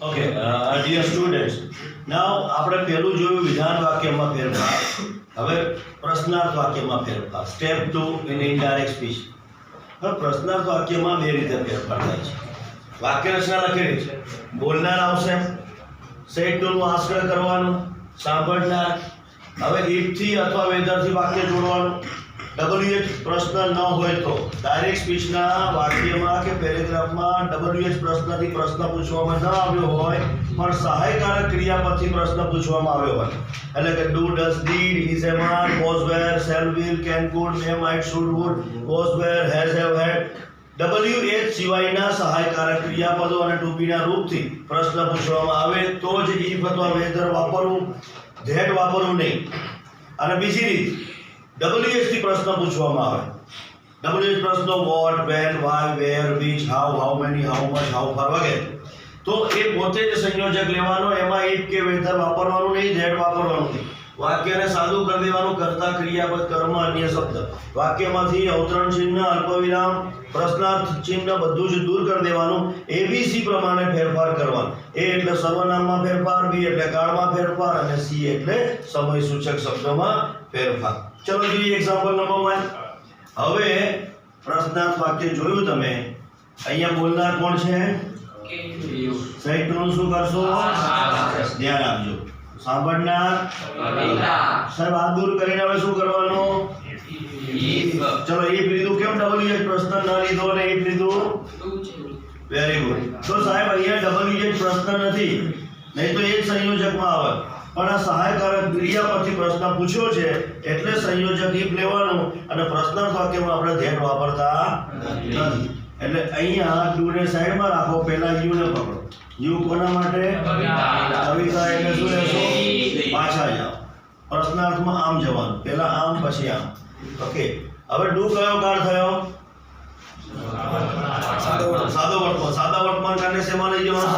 Okay, dear students, now આપણે પહેલું જોયું વિધાન વાક્યમાં ફેરફાર. હવે પ્રશ્નાર્થ વાક્યમાં ફેરફાર. Step 2 in indirect speech. હવે પ્રશ્નાર્થ વાક્યમાં બે રીતે ફેરફાર થાય છે. વાક્ય રચના લખેલી છે. બોલનાર આવશે, સેટ ટુ નું આશ્રય કરવાનું, સાંભળનાર. હવે if થી અથવા whether થી વાક્ય જોડવાનું. WH પ્રશ્ન ન હોય તો ડાયરેક્ટ સ્પીચના વાક્યમાં કે પેરેગ્રાફમાં WH પ્રશ્નથી પ્રશ્ન પૂછવામાં ન આવ્યો હોય પણ સહાયકારક ક્રિયાપદથી પ્રશ્ન પૂછવામાં આવ્યો હોય, એટલે કે do, does, did, is, am are, was, were, shall, will, can, could, may, might, should, would, was, were, has, have, had. WH સિવાયના સહાયકારક ક્રિયાપદો અને ટુપીના રૂપથી પ્રશ્ન પૂછવામાં આવે તો જ if અથવા whether વાપરવું, that વાપરવું નહીં. અને બીજી રીત WH થી પ્રશ્ન પૂછવામાં આવે. WH પ્રશ્નો what, when, why, where, which, how, how many, how much, how far વગેરે. તો એ પોતે જ સંયોજક લેવાનો, એમાં if કે whether વાપરવાનું નહીં, that વાપરવાનું નહીં. વાક્યને સાદું કરી દેવાનું, કર્તા, ક્રિયાપદ, કર્મ, અન્ય શબ્દ. વાક્યમાંથી અવતરણ ચિહ્ન, અલ્પવિરામ, પ્રશ્નાર્થ ચિહ્ન બધું જ દૂર કરી દેવાનું. ABC પ્રમાણે ફેરફાર કરવાનો. A એટલે સર્વનામમાં ફેરફાર, B એટલે કાળમાં ફેરફાર અને C એટલે સમય સૂચક શબ્દોમાં ફેરફાર. ચલો જોઈએ એક્ઝામ્પલ નંબર 1. હવે પ્રશ્નાર્થ વાક્ય જોયું તમે. અહીંયા બોલનાર કોણ છે? સાઈડ ટુનું શું કરશો? ધ્યાન આપજો. સાંભળનાર સાહેબ હાથ દૂર કરીને હવે શું કરવાનું? ચલો if લીધું. કેમ WH પ્રશ્ન ન લીધો અને if લીધું? Very good. તો સાહેબ અહીંયા WH પ્રશ્ન નથી, નહીં તો એ જ સંયોજકમાં આવે. પણ આ સહાયકારક ક્રિયાપદથી પ્રશ્ન પૂછ્યો છે એટલે સંયોજક if લેવાનું અને પ્રશ્નાર્થ વાક્યમાં આપણે ધ્યાન વાપરતા નથી. એટલે અહીંયા ડુ ને સાઈડમાં રાખો, પહેલા યુ ને પકડો. યુ કોના માટે? કવિતા. એટલે શું લેશો? પાછા જાઓ. પ્રશ્નાર્થમાં આમ જવાનું, પહેલા આમ પછી આમ. ઓકે. હવે ડુ કયો કાળ થયો? સાદો વર્તમાન. સાદા વર્તમાન કાળને શેમાં લઈ જવાનું?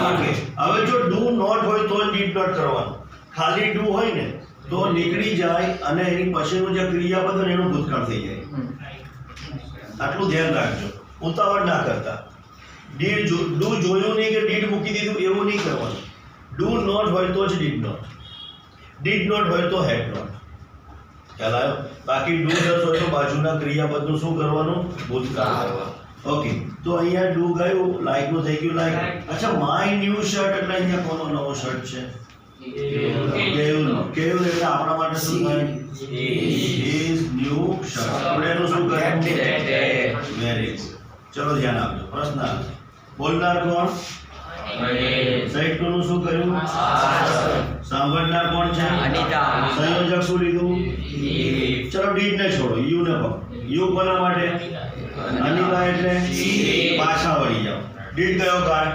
ઓકે. હવે જો ડુ નોટ હોય તો ડીડ નોટ કરવાનું. ખાલી ડુ હોય ને તો નીકળી જાય અને એની પછીનું જે ક્રિયાપદ હોય એનું ભૂતકાળ થઈ જાય. આટલું ધ્યાન રાખજો, ઉતાવળ ના કરતા. ડીડ ડુ જોયું નહીં કે ડીડ મૂકી દીધું એવું નહીં કરવાનું. ડુ નોટ હોય તો જ ડીડ નોટ, ડીડ નોટ હોય તો હેડ નોટ. ખ્યાલ આવ્યો? બાકી ડુ ડઝ હોય તો બાજુના ક્રિયાપદનું શું કરવાનું? ભૂતકાળ કરવાનું. ઓકે. તો અહીંયા ડુ ગયું, લાઈક નું થઈ ગયું લાઈક. અચ્છા, માય ન્યુ શર્ટ એટલે અહીંયા કોનો નવો શર્ટ છે? કેયુનો. કેયુન એટલે આપણા માટે શું થાય? His new shirt. ટુડેનું શું કર્યું? Very good. ચલો ધ્યાન આપજો. પ્રશ્ન બોલનાર કોણ? સાઈડ ટુ નું શું કર્યું? સાંભળનાર કોણ છે? સંયોજક શું લીધું? ચલો ડીડ ને છોડો, યુ ને પકડો. યુ કોના માટે? અનિતા એટલે પાછા વળી જાઓ. ડીડ કયો કાળ?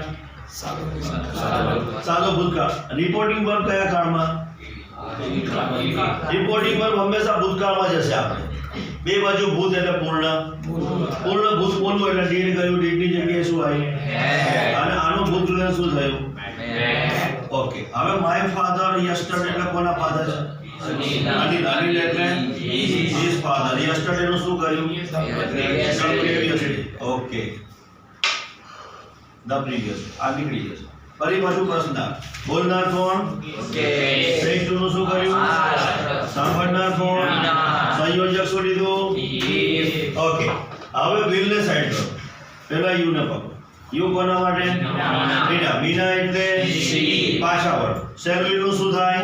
સાદો ભૂતકાળ. રિપોર્ટિંગ વર્બ કયા કાળમાં? રિપોર્ટિંગ વર્બ હંમેશા ભૂતકાળમાં જ હશે. આપણે બે બાજુ ભૂત એટલે પૂર્ણ. પૂર્ણ ભૂત બોલવું એટલે ડીડ ગયું, ડીડની જગ્યાએ શું આવ્યું? અને આનું ભૂતકાળ શું થયું? ઓકે. હવે માય ફાધર યસ્ટરડે એટલે કોના ફાધર છે? અનિલ. અનિલ એટલે હિઝ ફાધર. યસ્ટરડે નું શું કર્યું? ઓકે. The previous. આ નીકળી જશે. ફરી પાછું પ્રશ્ન. બોલનાર કોણ? સાઈડ ટુ નું શું કર્યું? સાંભળનાર કોણ? સંયોજક શું લીધું? ઓકે. હવે વિલ ને સાઈડ કરો. પહેલા યુ ને પકડો. યુ કોના માટે? મીના. મીના એટલે પાછા વળો. શેલ વિલ નું શું થાય?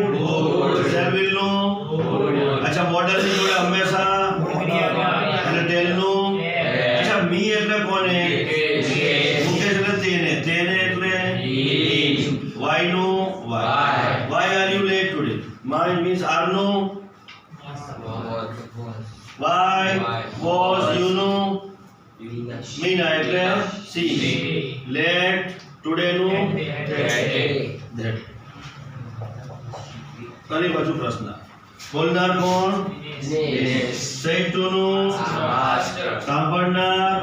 શેલ વિલ નું. અચ્છા, મોડલ ની જોડે હંમેશા અને ટેલ નું. અચ્છા, મી એટલે કોને? મુકેશ એટલે તેને. તેને એટલે વાય નું. Why are you late today? My means are નું. વાય વોઝ યુ નું. મીના એટલે સી. લેટ ટુડે નું. ધેટ. ફરી પાછું પ્રશ્ન. બોલનાર કોણ? સાઈડ ટુ નું. સાંભળનાર.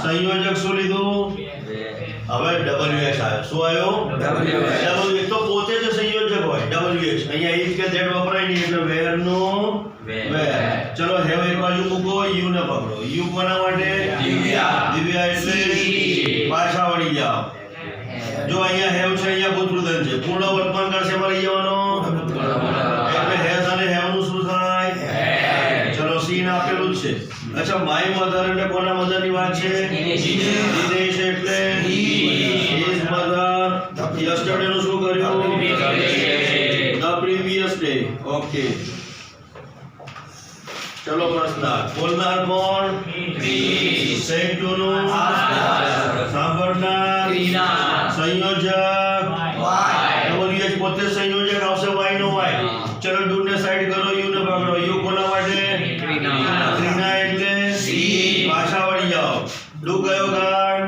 સંયોજક શું લીધું? હવે WH આવ્યો. શું આવ્યો? WH. તો પોતે જ સંયોજક હોય WH. અહીંયા if કે that વપરાય નહીં એટલે where નું where. ચલો હેવ એક બાજુ મૂકો, યુ ને પકડો. યુ કોના માટે? દિવ્યા. દિવ્યા એટલે પાછા વળી જાઓ. જો અહીંયા હેવ છે, અહીંયા ભૂતપૂર્વ છે, પૂર્ણ વર્તમાન કાળ શેમાં લઈ જવાનો? એટલે હેઝ અને હેવ નું શું થાય? ચલો સીન આપેલું જ છે. અચ્છા, માય મધર એટલે કોના મધર ની વાત છે? દિનેશ એટલે હિઝ મધર. યસ્ટરડે નું શું કર્યું? The previous day. ઓકે, ચલો પ્રશ્ન. બોલનાર કોણ? સેન્ટ ટુ નું સાંભળનાર સંયોજક WH પોતે સંયોજક આવશે, y નો y. ચલો ડુ ને સાઈડ કરો, યુ ને પકડો. યુ કોના માટે? ક્રિના એટલે પાછા વળી જાઓ. ડુ કયો કાળ?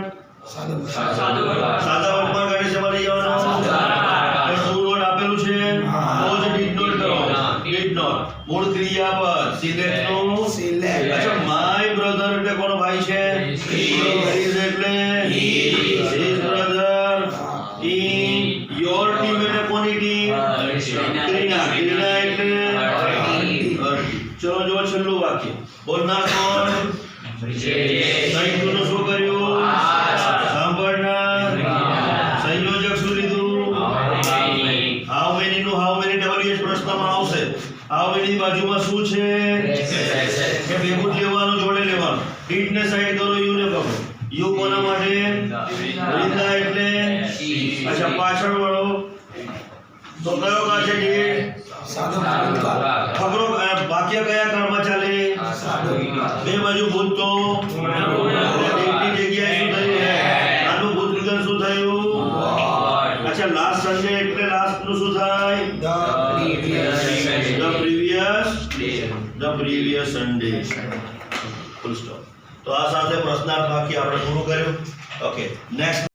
સાદા વર્તમાન કાળે શેમાં લઈ જવાનો? તો ડુ નોટ આપેલું છે, તો જ ડીડ નોટ કરો. ડીડ નોટ મૂળ ક્રિયાપદ સિલેક્ટ નું સિલેક્ટ. અચ્છા, માય બ્રધર એટલે કોનો ભાઈ છે? હિઝ એટલે his brother. In your team એટલે કોની ટીમ? ક્રિના. ક્રિના એટલે ચલો જો છેલ્લું વાક્ય. બોલનાર કોણ? સંયુક્ત નું શું કર્યું? સાંભળનાર. સંયોજક શું લીધું? હાઉ મેની નું હાઉ મેની WH પ્રશ્નમાં આવશે. હાઉ મેની બાજુમાં શું છે? કે ભેગું જ લેવાનું, જોડે લેવાનું. ડીડ ને સાઈડ કરો, યુ ને પકડો. યુ કોના માટે? વૃંદા એટલે અચ્છા પાછળ વળો. તો કયો કાળ છે? ડીડ. પકડો. વાક્ય કયા કાળમાં ચાલે? બે બાજુ ભૂત તો ડીડની જગ્યાએ શું થયું? આનું ભૂત વિધાન શું થયું? અચ્છા, લાસ્ટ સન્ડે એટલે લાસ્ટ નું શું થાય? The previous Sunday. Full stop. તો આ સાથે પ્રશ્નાર્થ વાક્ય આપણે પૂરું કર્યું. Okay, next